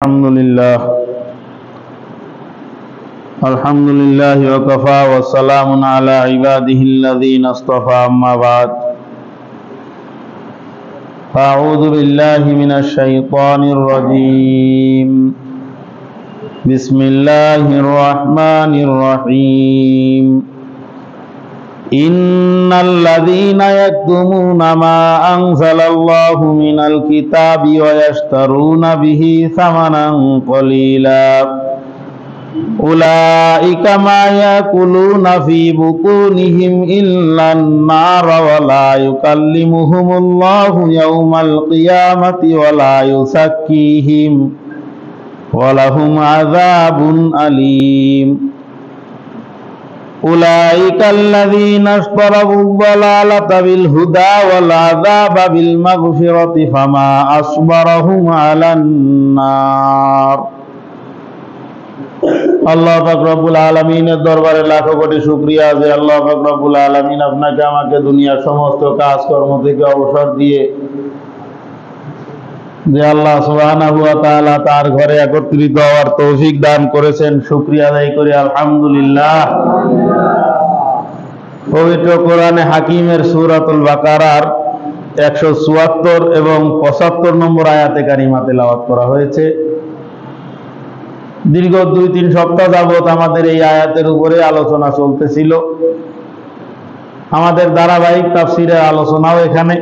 الحمد لله وكفى وسلام على عباده الذين اصطفى أما بعد أعوذ بالله من الشيطان الرجيم بسم الله الرحمن الرحيم إن الذين يكتمون ما أنزل الله من الكتاب ويشترون به ثمنا قليلا أولئك ما يأكلون في بطونهم إلا النار ولا يكلمهم الله يوم القيامة ولا يزكيهم ولهم عذاب أليم أولئك الذين اشتروا الضلالة بالهدى والعذاب بالمغفرة فما أصبرهم على النار আল্লাহ পাক রব্বুল আলামিনের দরবারে লাখো কোটি শুকরিয়া যে আল্লাহ পাক রব্বুল আলামিন আপনাকে আমাকে দুনিয়ার সমস্ত কাজকর্ম থেকে অবসর দিয়ে যে আল্লাহ সুবহানাহু ওয়া তাআলা তার ঘরে একত্রিত হওয়ার তৌফিক দান করেছেন। শুকরিয়া আদায় করি আলহামদুলিল্লাহ। পবিত্র কোরআনে হাকিমের সূরাতুল বাকারার 174 এবং 75 নম্বর আয়াতে কারিমা তেলাওয়াত করা হয়েছে। দীর্ঘ 2-3 সপ্তাহ যাবত আমাদের এই আয়াতের উপরে আলোচনা চলতেছিল। আমাদের ধারাবাহিক তাফসীরের আলোচনাও এখানে।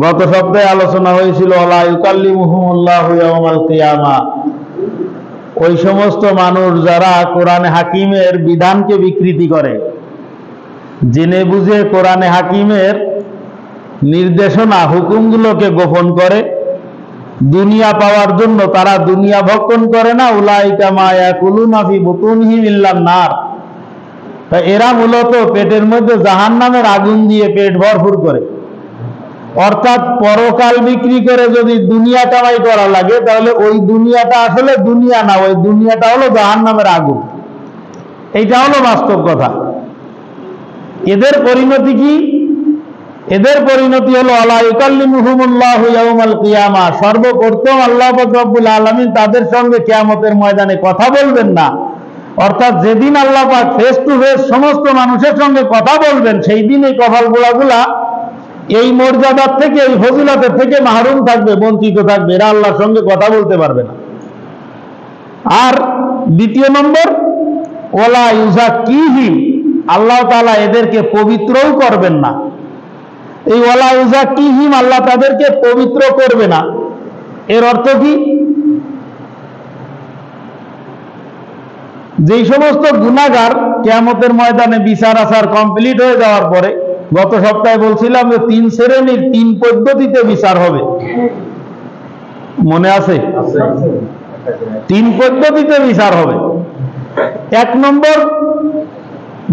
গত সপ্তাহে আলোচনা হয়েছিল লা ইউকাল্লিমুহুমুল্লাহু ইয়াওমাল কিয়ামা, ওই সমস্ত মানুষ যারা কোরআনে হাকিমের বিধানকে বিকৃতি করে, জেনে বুঝে কোরআনে হাকিমের নির্দেশনা হুকুমগুলোকে গোপন করে, দুনিয়া পাওয়ার জন্য তারা দুনিয়া ভক্ষণ করে না। উলাইকা মা ইয়াকুলুনা ফি বুতুনহিম ইল্লান নার, এরা মূলত পেটের মধ্যে জাহান্নামের আগুন দিয়ে পেট ভরপুর করে। অর্থাৎ পরকাল বিক্রি করে যদি দুনিয়া কামাই করা লাগে তাহলে ওই দুনিয়াটা আসলে দুনিয়া না, ওই দুনিয়াটা হলো জাহান্নামের আগুন। এইটা হলো বাস্তব কথা। এদের পরিণতি কি? এদের পরিণতি হলো আলা ইউকাল্লিমুহুমুল্লাহু ইয়াওমাল কিয়ামা, সর্বপ্রথম আল্লাহ পাক রব্বুল আলামিন তাদের সঙ্গে কিয়ামতের ময়দানে কথা বলবেন না। অর্থাৎ যেদিন আল্লাহ পাক ফেস টু ফেস সমস্ত মানুষের সঙ্গে কথা বলবেন, সেই দিন এই কপালগুলা এই মর্যাদার থেকে, এই ফজিলতের থেকে মাহরুম থাকবে, বঞ্চিত থাকবে। এরা আল্লাহর সঙ্গে কথা বলতে পারবে না। আর দ্বিতীয় নম্বর, ওয়ালা ইউযাক্কিহিম, আল্লাহ তাআলা এদেরকে পবিত্রও করবেন না। এই ওয়ালা ইউযাক্কিহিম, আল্লাহ তাদেরকে পবিত্র করবে না, এর অর্থ কি? যেই সমস্ত গুনাহগার কিয়ামতের ময়দানে বিচার আচার কমপ্লিট হয়ে যাওয়ার পরে, গত সপ্তাহে বলছিলাম যে 3 শ্রেণীর 3 পদ্ধতিতে বিচার হবে, মনে আছে? 3 পদ্ধতিতে বিচার হবে। 1 নম্বর,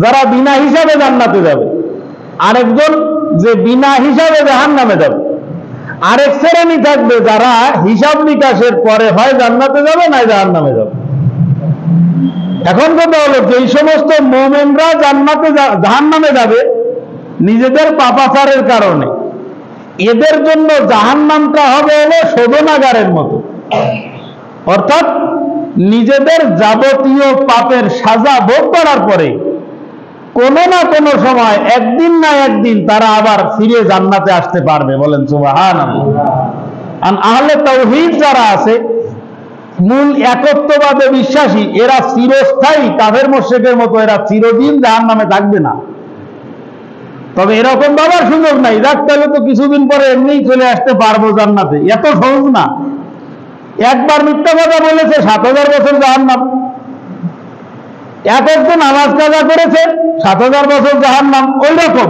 যারা বিনা হিসাবে জান্নাতে যাবে। আরেকজন যে বিনা হিসাবে জাহান্নামে যাবে। আরেক শ্রেণী থাকবে যারা হিসাব নিকাশের পরে হয় জান্নাতে যাবে না জাহান্নামে যাবে। এখন কথা হলো, যে সমস্ত মুমিনরা জাহান্নামে যাবে নিজেদের পাপাচারের কারণে, এদের জন্য জাহান্নামটা হবে হলো শোধনাগারের মতো। অর্থাৎ নিজেদের যাবতীয় পাপের সাজা ভোগ করার পরে কোনো না কোনো সময় একদিন না একদিন তারা আবার ফিরে জান্নাতে আসতে পারবে। বলেন সুবহানাল্লাহ। আর আহলে তাওহীদ যারা আছে, মূল একত্ববাদে বিশ্বাসী, এরা চিরস্থায়ী কাফের মুশরিকের মতো এরা চিরদিন জাহান্নামে থাকবে না। তবে এরকম ভাবার সুযোগ নাই, যাক তাহলে তো কিছুদিন পরে এমনিই চলে আসতে পারবো জান্নাতে, এত সহজ না। একবার মিথ্যা কথা বলেছে 7000 বছর জাহান্নাম, একজন নামাজ কাজা করেছে 7000 বছর জাহান্নাম। ওই রকম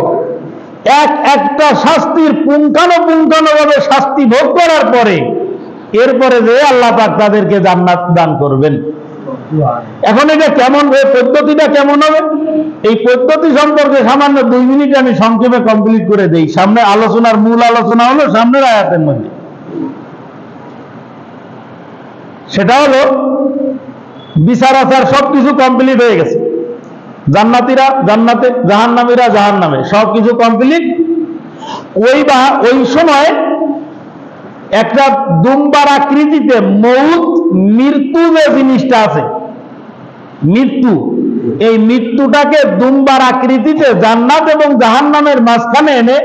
একটা শাস্তির পুঙ্খানুপুঙ্খানুভাবে শাস্তি ভোগ করার পরে এরপরে যে আল্লাহ পাক তাদেরকে জান্নাত দান করবেন। এখন এটা কেমন, এই পদ্ধতিটা কেমন হবে, এই পদ্ধতি সম্পর্কে সামান্য 2 মিনিট আমি সংক্ষেপে কমপ্লিট করে দেই। সামনে আলোচনার মূল আলোচনা হলো সামনের আয়াতের মধ্যে। সেটা হলো বিচার আচার সবকিছু কমপ্লিট হয়ে গেছে। জান্নাতীরা জান্নাতে, জাহান্নামীরা জাহান্নামে, সবকিছু কমপ্লিট। ওই সময় একটা দুম্বার আকৃতিতে মউত, মৃত্যু যে জিনিসটা আছে, মৃত্যু, এই মৃত্যুটাকে দুম্বার আকৃতিতে জান্নাত এবং জাহান্নামের মাঝখানে এনে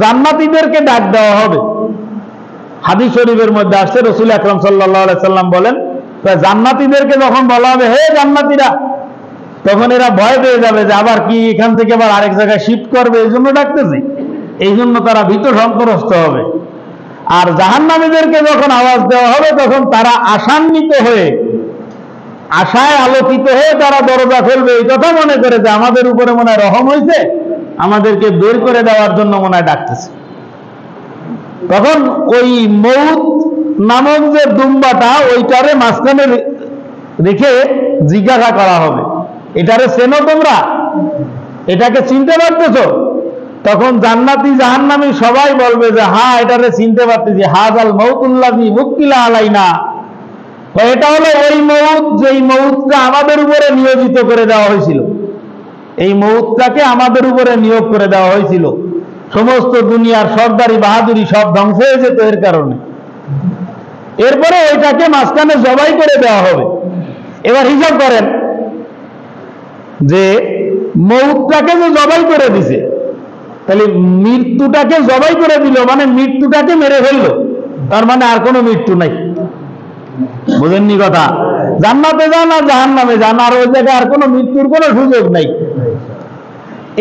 জান্নাতীদেরকে ডাক দেওয়া হবে। হাদিস শরীফের মধ্যে আসছে, রাসূল আকরাম সাল্লাল্লাহু আলাইহি সাল্লাম বলেন, জান্নাতীদেরকে যখন বলা হবে হে জান্নাতীরা, তখন এরা ভয় পেয়ে যাবে যে আবার কি এখান থেকে আবার আরেক জায়গায় শিফট করবে, এই জন্য ডাকতেছে, এই জন্য তারা ভীত সন্ত্রস্ত হবে। আর জাহান্নামীদেরকে যখন আওয়াজ দেওয়া হবে তখন তারা আশান্বিত হয়ে, আশায় আলোকিত হয়ে তারা দরজা খুলবে, এই কথা মনে করে যে আমাদের উপরে মনে হয় রহম হয়েছে, আমাদেরকে বের করে দেওয়ার জন্য মনে হয় ডাকতেছে। তখন ওই মউত নামক যে দুম্বাটা, ওইটারে মাঝখানে রেখে জিজ্ঞাসা করা হবে, এটারে চেনো তোমরা, এটাকে চিনতে পারতেছো? তখন জান্নাতি জাহান্নামী সবাই বলবে যে হ্যাঁ এটারে চিনতে পারতেছি, হাযাল মাউতুল্লাযী মুক্কিলা আলাইনা, এটা হলো ওই মউত যেই মউতটা আমাদের উপরে নিয়োজিত করে দেওয়া হয়েছিল, এই মউতটাকে আমাদের উপরে নিয়োগ করে দেওয়া হয়েছিল। সমস্ত দুনিয়ার সরদারি বাহাদুরি সব ধ্বংস হয়ে যেত এর কারণে। এরপরে ওইটাকে মাঝখানে জবাই করে দেওয়া হবে। এবার হিসাব করেন যে মউতটাকে যে জবাই করে দিছে, তাহলে মৃত্যুটাকে জবাই করে দিল মানে মৃত্যুটাকে মেরে ফেললো, তার মানে আর কোনো মৃত্যু নাই। বুঝেননি কথা? জান্নাতে যান আর জাহান্নামে যান, আর ওই জায়গায় আর কোনো মৃত্যুর কোনো সুযোগ নাই।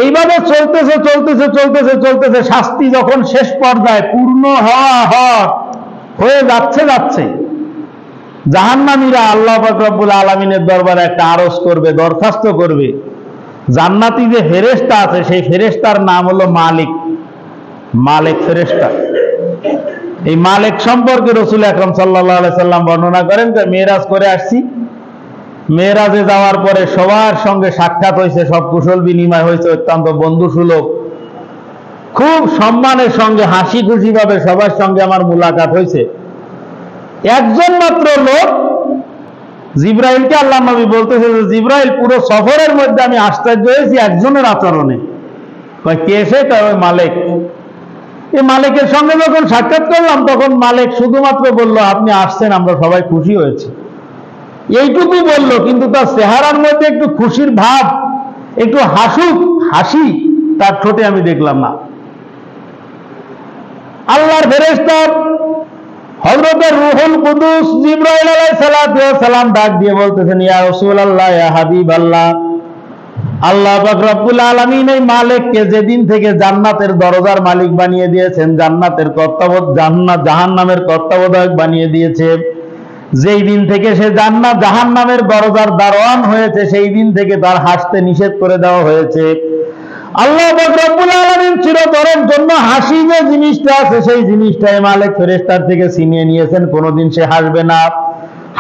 এইভাবে চলতেছে চলতেছে চলতেছে চলতেছে, শাস্তি যখন শেষ পর্যায়ে পূর্ণ হয়ে যাচ্ছে, জাহান্নামীরা আল্লাহ পাক রব্বুল আলামিনের দরবারে একটা আরজ করবে, দরখাস্ত করবে। জান্নাতি যে ফেরেশতা আছে সেই ফেরেশতার নাম হলো মালিক, মালিক ফেরেশতা। এই মালিক সম্পর্কে রাসূল আকরাম সাল্লাল্লাহু আলাইহি সাল্লাম বর্ণনা করেন যে মেরাজ করে আসছি, মেরাজে যাওয়ার পরে সবার সঙ্গে সাক্ষাৎ হয়েছে, সব কুশল বিনিময় হয়েছে, অত্যন্ত বন্ধুসুলভ, খুব সম্মানের সঙ্গে হাসি খুশি ভাবে সবার সঙ্গে আমার মুলাকাত হয়েছে। একজন মাত্র লোক জিব্রাইলকে আল্লাহ নবী বলতেছে যে জিব্রাইল, পুরো সফরের মধ্যে আমি আশ্চর্য হয়েছি একজনের আচরণে। কে সে? ওই মালিক। এই মালিকের সঙ্গে যখন সাক্ষাৎ করলাম তখন মালিক শুধুমাত্র বলল আপনি আসছেন, আমরা সবাই খুশি হয়েছি, এইটুকু বলল, কিন্তু তার চেহারার মধ্যে একটু খুশির ভাব, একটু হাসি তার ঠোঁটে আমি দেখলাম না। আল্লাহর ফেরেশতা হযরত রূহুল কুদুস জিবরাইল আলাইহিস সালাতু ওয়াস সালাম ডাক দিয়ে বলতেছেন, ইয়া রাসূলুল্লাহ, ইয়া হাবিবাল্লাহ, আল্লাহ পাক রব্বুল আলামিন এই মালিককে যেদিন থেকে জান্নাতের দরজার মালিক বানিয়ে দিয়েছেন, জান্নাতের জাহান্নামের তত্ত্বাবধায়ক বানিয়ে দিয়েছে, যেই দিন থেকে সে জান্নাত জাহান্নামের দরজার দারোয়ান হয়েছে, সেই দিন থেকে তার হাসতে নিষেধ করে দেওয়া হয়েছে। আল্লাহ পাক রব্বুল আলামিন চিরতরের জন্য হাসি যে জিনিসটা আছে সেই জিনিসটাই মালিক ফেরেশতার থেকে ছিনিয়ে নিয়েছেন। কোনোদিন সে হাসবে না,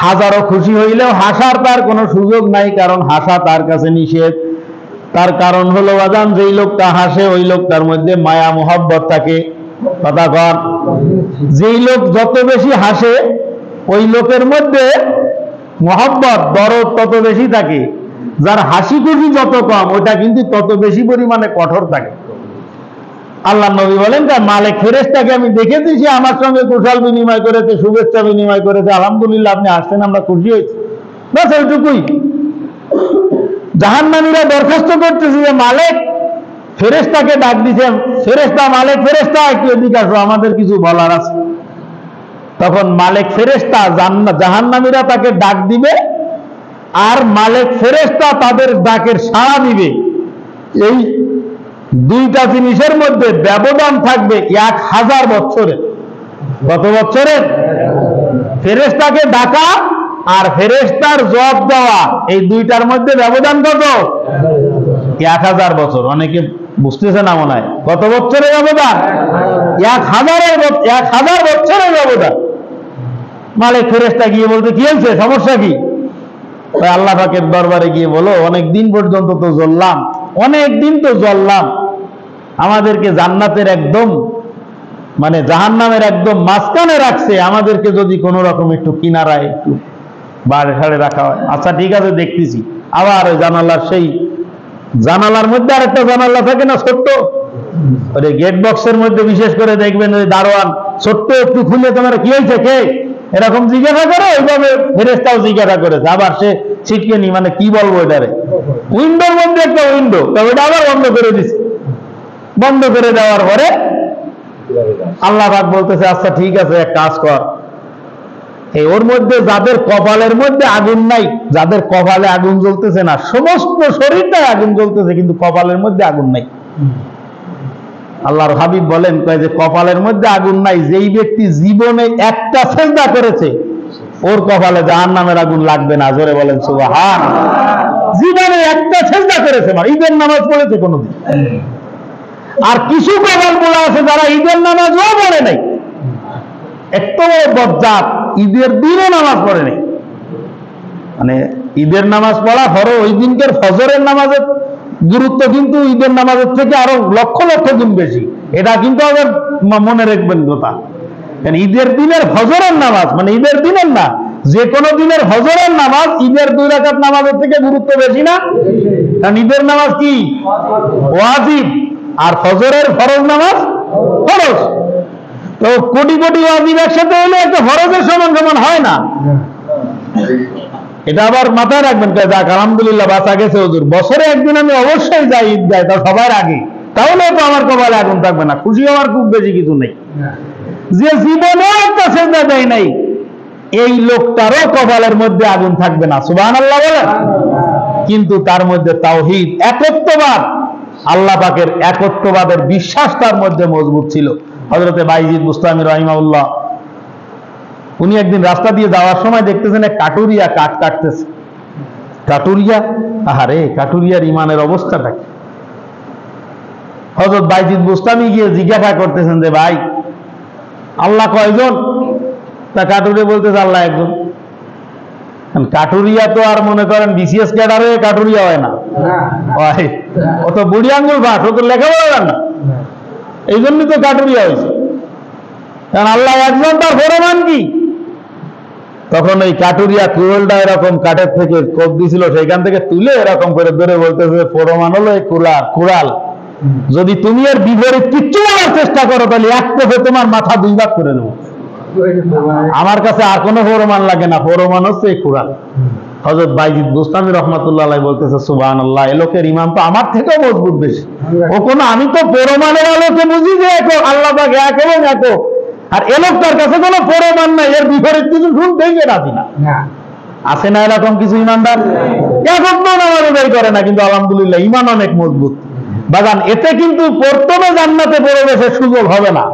হাজারো খুশি হইলেও হাসার তার কোনো সুযোগ নাই, কারণ হাসা তার কাছে নিষেধ। তার কারণ হলো আজান, যেই লোকটা হাসে ওই লোকটার মধ্যে মায়া মোহাব্বত থাকে। কথা কর, যেই লোক যত বেশি হাসে ওই লোকের মধ্যে মোহাব্বত দরদ তত বেশি থাকে, যার হাসি খুশি যত কম ওটা কিন্তু তত বেশি পরিমাণে কঠোর থাকে। আল্লাহ নবী বলেন, তার মালিক ফেরেশতাকে আমি দেখেছি, সে আমার সঙ্গে কুশল বিনিময় করেছে, শুভেচ্ছা বিনিময় করেছে, আলহামদুলিল্লাহ আপনি আসছেন, আমরা খুশি হয়েছি, বাস এইটুকুই। জাহান্নামীরা দরখাস্ত করতেছে যে মালিক ফেরেশতাকে ডাক দিছে, ফেরেশতা, মালিক ফেরেশতা একটু এদিকে আসো, আমাদের কিছু বলার আছে। তখন মালিক ফেরেশতা, জাহান্নামীরা তাকে ডাক দিবে, আর মালিক ফেরেশতা তাদের ডাকের সাড়া দিবে। এই দুইটা জিনিসের মধ্যে ব্যবধান থাকবে 1000 বছরের। কত বছরের? ফেরেশতাকে ডাকা আর ফেরেশতার জবাব দেওয়া, এই দুইটার মধ্যে ব্যবধান কত? 1000 বছর। অনেকে বুঝতেছে না মনে হয়। কত বছরের ব্যবধান? 1000 বছরের ব্যবধান। মালিক ফেরেশতা গিয়ে বলতে, কি হয়েছে, সমস্যা কি? আল্লাহ পাকের দরবারে গিয়ে বলো, অনেক দিন পর্যন্ত তো জ্বললাম, অনেক দিন তো জ্বললাম, আমাদেরকে জান্নাতের একদম মানে জাহান্নামের একদম মাঝখানে রাখছে, আমাদেরকে যদি কোন রকম একটু কিনারায় একটু বাড়ে সাড়ে রাখা হয়। আচ্ছা ঠিক আছে, দেখতেছি। আবার ওই জানালার, সেই জানালার মধ্যে আর একটা জানালা থাকে না ছোট্ট, ওই গেট বক্সের মধ্যে বিশেষ করে দেখবেন ওই দারোয়ান ছোট্ট একটু খুলে তোমার কি হয়েছে কে এরকম জিজ্ঞাসা করে, ওইভাবে ফেরেশতাও জিজ্ঞাসা করেছে। আবার সে ছিটকে নি, মানে কি বলবো এটারে, উইন্ডোর মধ্যে একটা উইন্ডো, ওইটা আবার বন্ধ করে দিচ্ছে। বন্ধ করে দেওয়ার পরে আল্লাহ পাক বলতেছে আচ্ছা ঠিক আছে এক কাজ কর, এই ওর মধ্যে যাদের কপালের মধ্যে আগুন নাই, যাদের কপালে আগুন জ্বলতেছে না, সমস্ত শরীরটাই আগুন জ্বলতেছে কিন্তু কপালের মধ্যে আগুন নাই। আল্লাহর হাবিব বলেন যে কপালের মধ্যে আগুন নাই, যেই ব্যক্তি জীবনে একটা সেজদা করেছে ওর কপালে জাহান্নামের আগুন লাগবে না। জোরে বলেন সুবহান। জীবনে একটা সেজদা করেছে, মানে ঈদের নামাজ পড়েছে কোনোদিন। আর কিছু কপাল বলা আছে যারা ঈদের নামাজও পড়ে নাই, একটু বজ্জাত, ঈদের দিনও নামাজ পড়ে নাই। মানে ঈদের নামাজ পড়া ফরজ, ওই দিনকার ফজরের নামাজের গুরুত্ব কিন্তু ঈদের নামাজের থেকে আরো লক্ষ লক্ষ গুণ বেশি। এটা কিন্তু আবার মনে রাখবেন কথা, ঈদের দিনের ফজরের নামাজ মানে ঈদের দিনের না, যে কোনো দিনের ফজরের নামাজ ঈদের 2 রাকাত নামাজের থেকে গুরুত্ব বেশি না? কারণ ঈদের নামাজ কি ওয়াজিব, আর ফজরের ফরজ নামাজ ফরজ। তো কোটি কোটি ওয়াজিব একসাথে হলে একটা ফরজের সমান সমান হয় না। এটা আবার মাথায় রাখবেন। যাক আলহামদুলিল্লাহ বাঁচা গেছে হুজুর, বছরে একদিন আমি অবশ্যই যাই ঈদগায়, তা সবার আগে, তাহলে তো আমার কপালে আগুন থাকবে না। খুশি হওয়ার খুব বেশি কিছু নেই। যে জীবনে একটা সেজদা দেয় নাই, এই লোকটারও কপালের মধ্যে আগুন থাকবে না। সুবহানাল্লাহ বলেন। কিন্তু তার মধ্যে তাওহীদ, একত্ববাদ, আল্লাহ পাকের একত্ববাদের বিশ্বাস তার মধ্যে মজবুত ছিল। হযরতে বাইজিদ বুস্তামি রাহিমাহুল্লাহ, উনি একদিন রাস্তা দিয়ে যাওয়ার সময় দেখতেছেন এক কাটুরিয়া কাঠ কাটতেছে। কাটুরিয়া, আহারে কাটুরিয়ার ইমানের অবস্থাটা কি? হযরত বাইজিদ বুস্তামি গিয়ে জিজ্ঞাসা করতেছেন যে ভাই আল্লাহ কয়জন? তা কাটুরিয়া বলতেছে আল্লাহ একজন। কাটুরিয়া তো আর মনে করেন বিসিএস ক্যাডারে কাটুরিয়া হয় না, ও তো বুড়ি আঙ্গুল ভাস, ও তো লেখাপড়া জানে না, এই জন্যই তো কাটুরিয়া হয়েছে। কারণ আল্লাহ একজন, তার প্রমাণ কি? তখন ওই কাটুরিয়া কুড়ালটা এরকম কাঠের থেকে কোপ দিছিল, সেখান থেকে তুলে এরকম করে ধরে বলতেছে প্রমাণ হলো এই কুড়াল, যদি তুমি এর বিপরীত কিচ্ছু বলার চেষ্টা করো তাহলে এক কোপে তোমার মাথা 2 ভাগ করে দেবো। আমার কাছে আর কোনো প্রমাণ লাগে না, প্রমাণ হচ্ছে এই কুড়াল। হযরত বাইজিদ বুস্তামি রাহমাতুল্লাহ আলাইহি বলতেছে সুবহানাল্লাহ, এই লোকের ঈমান তো আমার থেকেও মজবুত বেশি। ও কোনো, আমি তো প্রমাণের আলোকে বুঝি যে আল্লাহ পাক এক এবং এক, আর এ লোকটার কাছে কোনো প্রমাণ নাই, এর বিপরীত কিছু শুনতেই রাজি না। আছে না এরকম কিছু ইমানদার? এখন তো নামাজ আদায় করে না, কিন্তু আলহামদুলিল্লাহ ঈমান অনেক মজবুত। বাগান এতে কিন্তু প্রথমে জান্নাতে প্রবেশের সুযোগ হবে না,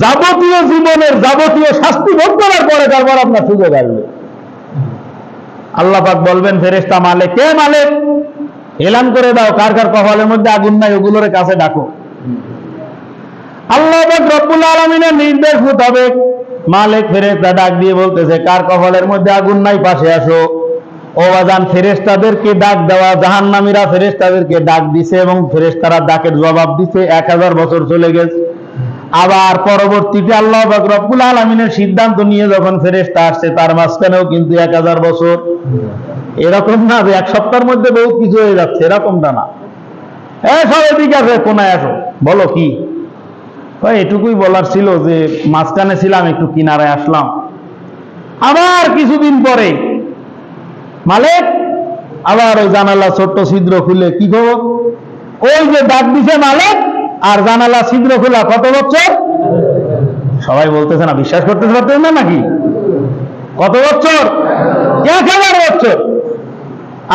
যাবতীয় জীবনের যাবতীয় শাস্তি ভোগ করার পরে তারপর আপনার সুযোগ আসবে। আল্লাহ পাক বলবেন ফেরেশতা মালিক, কে মালিক? এলান করে দাও কার কার কপালের মধ্যে আগুন নাই, ওগুলোর কাছে ডাকো। আল্লাহ পাক রব্বুল আলামিনের নির্দেশ মোতাবেক মালিক ফেরেশতা ডাক দিয়ে বলতেছে কার কপালের মধ্যে আগুন নাই পাশে আসো। ও বাজান, ফেরেশতাদেরকে ডাক দেওয়া, জাহান্নামীরা ফেরেশতাদেরকে ডাক দিছে এবং ফেরেশতারা ডাকের জবাব দিছে। 1000 বছর চলে গেছে। আবার পরবর্তীতে আল্লাহ পাক রব্বুল আলামিনের সিদ্ধান্ত নিয়ে যখন ফেরেশতা আসছে, তার মাঝখানেও কিন্তু 1000 বছর। এরকম না যে এক সপ্তাহের মধ্যে বহুত কিছু হয়ে যাচ্ছে, এরকমটা না। সব এদিকে আছে, কোনায় আসো, বলো কি? এটুকুই বলার ছিল যে মাঝখানে ছিলাম, একটু কিনারায় আসলাম। আবার কিছুদিন পরে মালিক আবার ওই জানালা ছোট্ট ছিদ্র খুলে, কি খবর? ওই যে ডাক দিছে মালিক, আর জানালা ছিদ্র খোলা কত বছর? সবাই বলতেছে না, বিশ্বাস করতেছে পারতেছে না নাকি? কত বছর? 1000 বছর।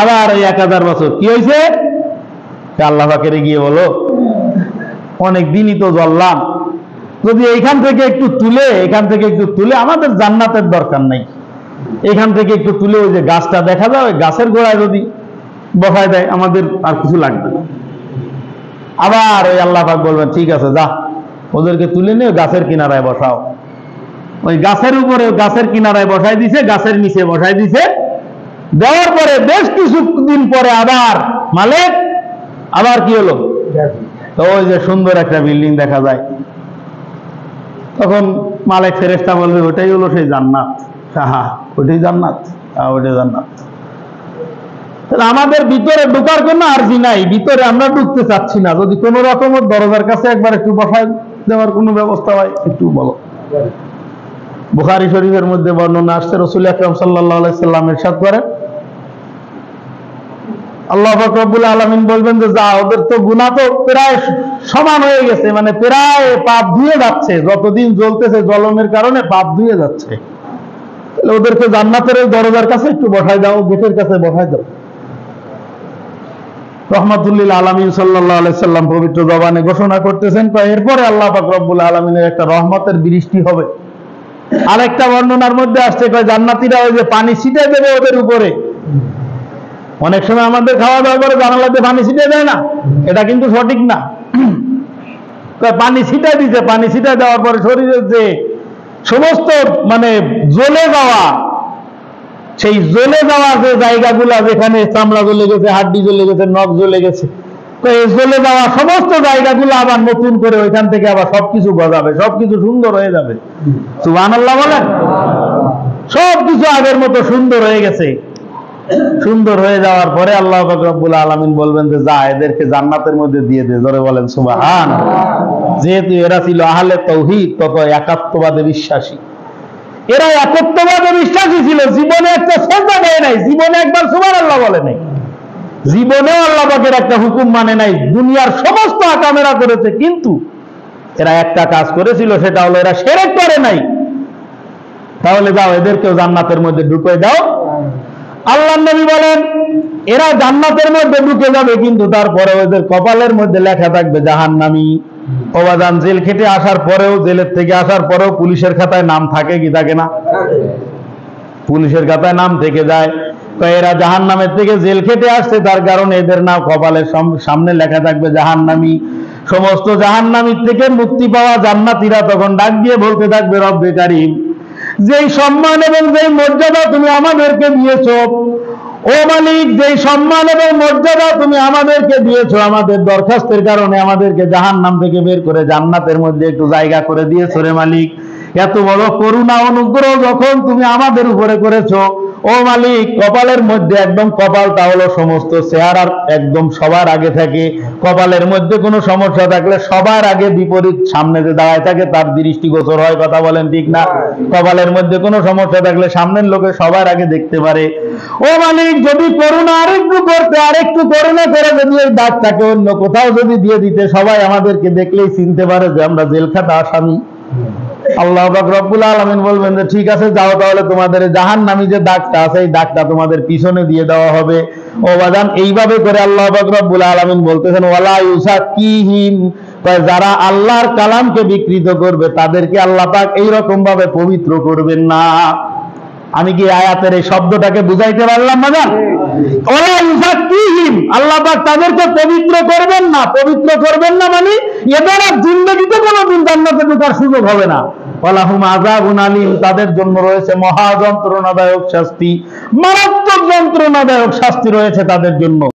আবার ওই 1000 বছর কি হয়েছে? আল্লাহ পাকের গিয়ে বলো, অনেক দিনই তো জ্বললাম, যদি এইখান থেকে একটু তুলে, আমাদের জান্নাতের দরকার নাই, এখান থেকে একটু তুলে ওই যে গাছটা দেখা যায়, ওই গাছের গোড়ায় যদি বসায় দেয়, আমাদের আর কিছু লাগবে না। আবার ওই আল্লাহ পাক বলবেন ঠিক আছে, যা ওদেরকে তুলে নিয়ে গাছের কিনারায় বসাও। ওই গাছের উপরে, গাছের কিনারায় বসাই দিছে, গাছের নিচে বসাই দিছে। দেওয়ার পরে বেশ কিছুদিন পরে আবার মালিক আবার কি হলো? তো ওই যে সুন্দর একটা বিল্ডিং দেখা যায়। তখন মালিক ফেরেশতা বলবে ওটাই হলো সেই জান্নাত। ওটাই জান্নাত, ওটাই জান্নাত। আমাদের ভিতরে ঢোকার কোনো আর্জি নাই, ভিতরে আমরা ঢুকতে চাচ্ছি না। যদি কোনো রকমের দরজার কাছে একবার একটু বসায় দেওয়ার কোনো ব্যবস্থা হয় একটু বলো। বুখারী শরীফের মধ্যে বর্ণনা আসছে, রাসূল আকরাম সাল্লাল্লাহু আলাইহি সাল্লাম ইরশাদ করেন, আল্লাহ পাক রব্বুল আলামিন বলবেন যে যা, ওদের তো গুনাহ তো প্রায় সমান হয়ে গেছে, মানে প্রায় পাপ ধুয়ে যাচ্ছে, যতদিন জ্বলতেছে জ্বলনের কারণে পাপ ধুয়ে যাচ্ছে, তাহলে ওদেরকে জান্নাতের দরজার কাছে একটু বসায় দাও, গেটের কাছে বসায় দাও। রহমাতুল্লিল আলামিন সাল্লাল্লাহু আলাইহি সাল্লাম পবিত্র জবানে ঘোষণা করতেছেন, এরপরে আল্লাহ পাক রব্বুল আলামিনের একটা রহমতের বৃষ্টি হবে। আরেকটা বর্ণনার মধ্যে আসছে, জান্নাতীরা ওই যে পানি ছিটিয়ে দেবে ওদের উপরে। অনেক সময় আমাদের খাওয়া দাওয়া করে জানালাতে পানি ছিটিয়ে দেয় না, এটা কিন্তু সঠিক না। পানি ছিটিয়ে দিতে, পানি ছিটিয়ে দেওয়ার পরে শরীরের যে সমস্ত মানে জ্বলে যাওয়া, সেই জ্বলে যাওয়া যে জায়গাগুলা, যেখানে চামড়া জ্বলে গেছে, হাড্ডি জ্বলে গেছে, নখ জ্বলে গেছে, তো এই জ্বলে যাওয়া সমস্ত জায়গাগুলো আবার নতুন করে ওইখান থেকে আবার সবকিছু গজাবে, সবকিছু সুন্দর হয়ে যাবে। সুবহানাল্লাহ বলেন। সবকিছু আগের মতো সুন্দর হয়ে গেছে। সুন্দর হয়ে যাওয়ার পরে আল্লাহ পাক রব্বুল আলামিন বলবেন যে যা, এদেরকে জান্নাতের মধ্যে দিয়ে দে। জোরে বলেন সুবহানাল্লাহ। যেহেতু এরা ছিল আহলে তাওহীদ, তত একাত্মবাদে বিশ্বাসী, এরা একত্ববাদে বিশ্বাসী ছিল। জীবনে একটা সেজদা দেয় নাই, জীবনে একবার সুবহানাল্লাহ বলে নাই, জীবনেও আল্লাহ পাকের একটা হুকুম মানে নাই। দুনিয়ার সমস্ত আকামেরা করেছে, কিন্তু এরা একটা কাজ করেছিল, সেটা হলো এরা শিরক করে নাই। তাহলে যাও, এদেরকেও জান্নাতের মধ্যে ঢুকে দাও। আল্লাহর নবী বলেন, এরা জান্নাতের মধ্যে ঢুকে যাবে, কিন্তু তারপরে ওদের কপালের মধ্যে লেখা থাকবে জাহান্নামী। ওবাদান জেল খেটে আসার পরেও, জেলের থেকে আসার পরেও পুলিশের খাতায় নাম থাকে কি থাকে না? পুলিশের খাতায় নাম থেকে যায়। তো এরা জাহান্নামের থেকে জেল খেটে আসছে, তার কারণে এদের নাম কপালের সামনে লেখা থাকবে জাহান্নামী। সমস্ত জাহান্নামীর থেকে মুক্তি পাওয়া জান্নাতীরা তখন ডাক দিয়ে বলতে থাকবে, রব্বে কারীম, যেই সম্মান এবং যেই মর্যাদা তুমি আমাদেরকে দিয়েছো, ও মালিক, যেই সম্মান এবং মর্যাদা তুমি আমাদেরকে দিয়েছো, আমাদের দরখাস্তের কারণে আমাদেরকে জাহান্নাম থেকে বের করে জান্নাতের মধ্যে একটু জায়গা করে দিয়েছো রে মালিক, এত বড় করুণা অনুগ্রহ যখন তুমি আমাদের উপরে করেছো, ও মালিক, কপালের মধ্যে একদম, কপালটা হলো সমস্ত চেহারার একদম সবার আগে থাকে। কপালের মধ্যে কোনো সমস্যা থাকলে সবার আগে বিপরীত সামনে যে দাঁড়ায় থাকে তার দৃষ্টিগোচর হয়। কথা বলেন ঠিক না? কপালের মধ্যে কোনো সমস্যা থাকলে সামনের লোকে সবার আগে দেখতে পারে। ও মালিক, যদি করুণা আরেকটু করতে, আরেকটু করুণা করে যদি এই দাগটাকে অন্য কোথাও যদি দিয়ে দিতে, সবাই আমাদেরকে দেখলেই চিনতে পারে যে আমরা জেলখাটা আসামি। আল্লাহ পাক রব্বুল আলামিন বলবেন যে ঠিক আছে, যাও, তাহলে তোমাদের জাহান্নামী যে দাগটা আছে, এই দাগটা তোমাদের পিছনে দিয়ে দেওয়া হবে। ও বাজান, এইভাবে করে আল্লাহ পাক রব্বুল আলামিন বলতেছেন, ওয়ালা ইউসাক্কিহিম, যারা আল্লাহর কালামকে বিকৃত করবে তাদেরকে আল্লাহ পাক এইরকম ভাবে পবিত্র করবেন না। আমি কি আয়াতের এই শব্দটাকে বুঝাইতে পারলাম না? ওয়ালা ইউসাক্কিহিম, আল্লাহ পাক তাদেরকে পবিত্র করবেন না। পবিত্র করবেন না মানে এদের আর জিন্দেগিতে কোনোদিন জান্নাতে ঢোকার সুযোগ হবে না। ওয়ালাহুম আযাবুন আলীম, তাদের জন্য রয়েছে মহা যন্ত্রণাদায়ক শাস্তি, মারাত্মক যন্ত্রণাদায়ক শাস্তি রয়েছে তাদের জন্য।